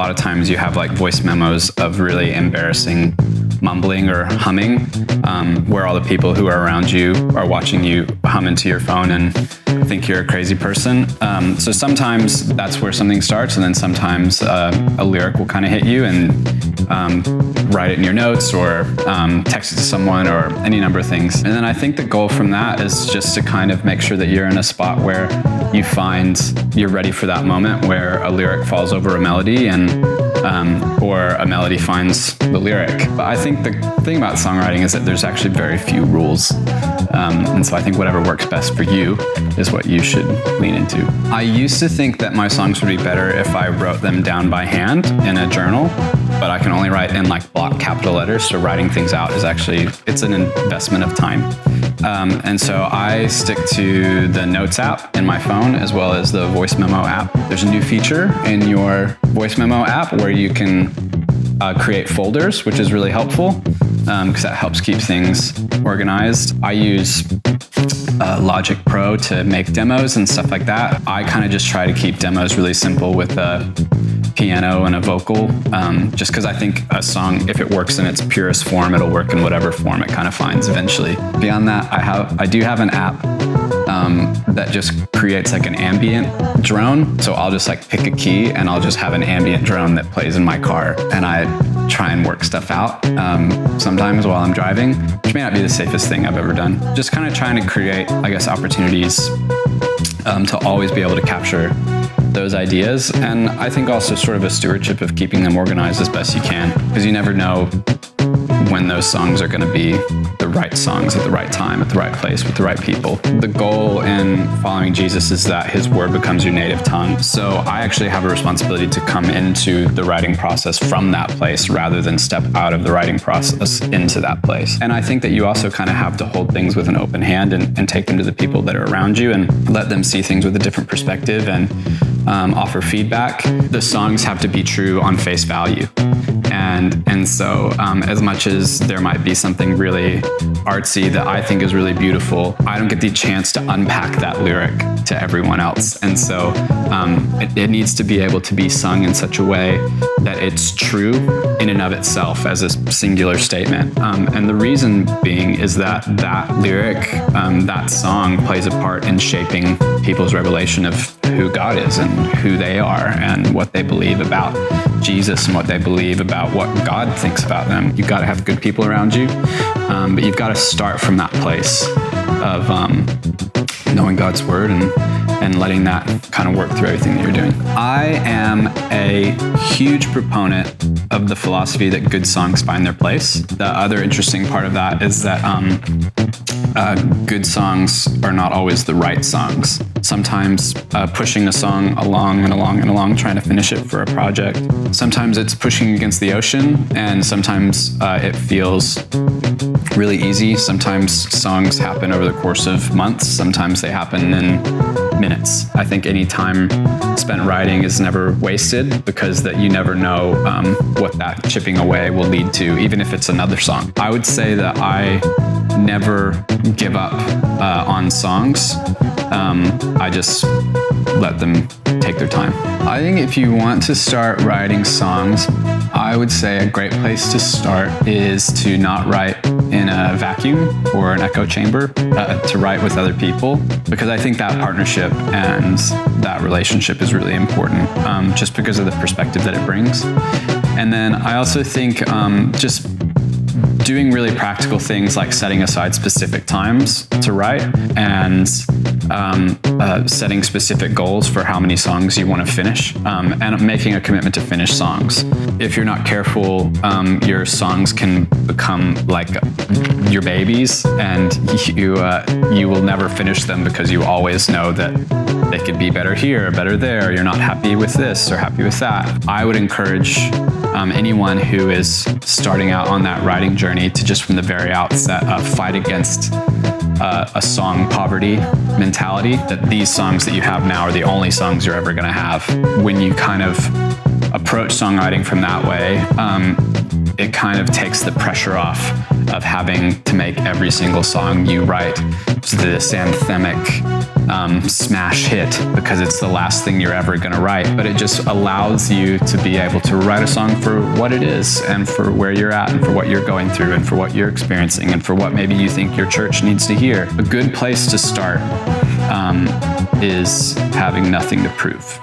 lot of times you have like voice memos of really embarrassing mumbling or humming, where all the people who are around you are watching you hum into your phone and think you're a crazy person. So sometimes that's where something starts, and then sometimes a lyric will kind of hit you, and write it in your notes or text it to someone or any number of things. And then I think the goal from that is just to kind of make sure that you're in a spot where you find you're ready for that moment where a lyric falls over a melody and or a melody finds the lyric. But I think the thing about songwriting is that there's actually very few rules. And so I think whatever works best for you is what you should lean into. I used to think that my songs would be better if I wrote them down by hand in a journal, but I can only write in like block capital letters. So writing things out is actually, it's an investment of time. And so I stick to the Notes app in my phone as well as the Voice Memo app. There's a new feature in your Voice Memo app where you can create folders, which is really helpful because that helps keep things organized. I use Logic Pro to make demos and stuff like that. I kind of just try to keep demos really simple with a piano and a vocal, just because I think a song, if it works in its purest form, it'll work in whatever form it kind of finds eventually. Beyond that, I do have an app that just creates like an ambient drone. So I'll just like pick a key and I'll just have an ambient drone that plays in my car, and I try and work stuff out sometimes while I'm driving, which may not be the safest thing I've ever done. Just kind of trying to create, I guess, opportunities to always be able to capture those ideas. And I think also sort of a stewardship of keeping them organized as best you can, because you never know when those songs are going to be the right songs at the right time, at the right place, with the right people. The goal in following Jesus is that his word becomes your native tongue. So I actually have a responsibility to come into the writing process from that place rather than step out of the writing process into that place. And I think that you also kind of have to hold things with an open hand and take them to the people that are around you and let them see things with a different perspective and offer feedback. The songs have to be true on face value. And so as much as there might be something really artsy that I think is really beautiful, I don't get the chance to unpack that lyric to everyone else. And so it needs to be able to be sung in such a way that it's true in and of itself as a singular statement. And the reason being is that that lyric, that song plays a part in shaping people's revelation of who God is and who they are and what they believe about Jesus and what they believe about what God thinks about them. You've got to have good people around you, but you've got to start from that place of knowing God's word and letting that kind of work through everything that you're doing. I am a huge proponent of the philosophy that good songs find their place. The other interesting part of that is that good songs are not always the right songs. Sometimes pushing a song along and along and along, trying to finish it for a project. Sometimes it's pushing against the ocean, and sometimes it feels really easy. Sometimes songs happen over the course of months. Sometimes they happen in minutes. I think any time spent writing is never wasted, because that you never know what that chipping away will lead to, even if it's another song. I would say that I never give up on songs. I just let them take their time. I think if you want to start writing songs, I would say a great place to start is to not write in a vacuum or an echo chamber, to write with other people, because I think that partnership and that relationship is really important, just because of the perspective that it brings. And then I also think just doing really practical things like setting aside specific times to write and setting specific goals for how many songs you want to finish, and making a commitment to finish songs. If you're not careful, your songs can become like your babies, and you will never finish them because you always know that they could be better here, better there. You're not happy with this or happy with that. I would encourage anyone who is starting out on that writing journey to just from the very outset fight against a song poverty mentality, that these songs that you have now are the only songs you're ever going to have. When you kind of approach songwriting from that way, it kind of takes the pressure off of having to make every single song you write this anthemic smash hit because it's the last thing you're ever going to write, but it just allows you to be able to write a song for what it is and for where you're at and for what you're going through and for what you're experiencing and for what maybe you think your church needs to hear. A good place to start is having nothing to prove.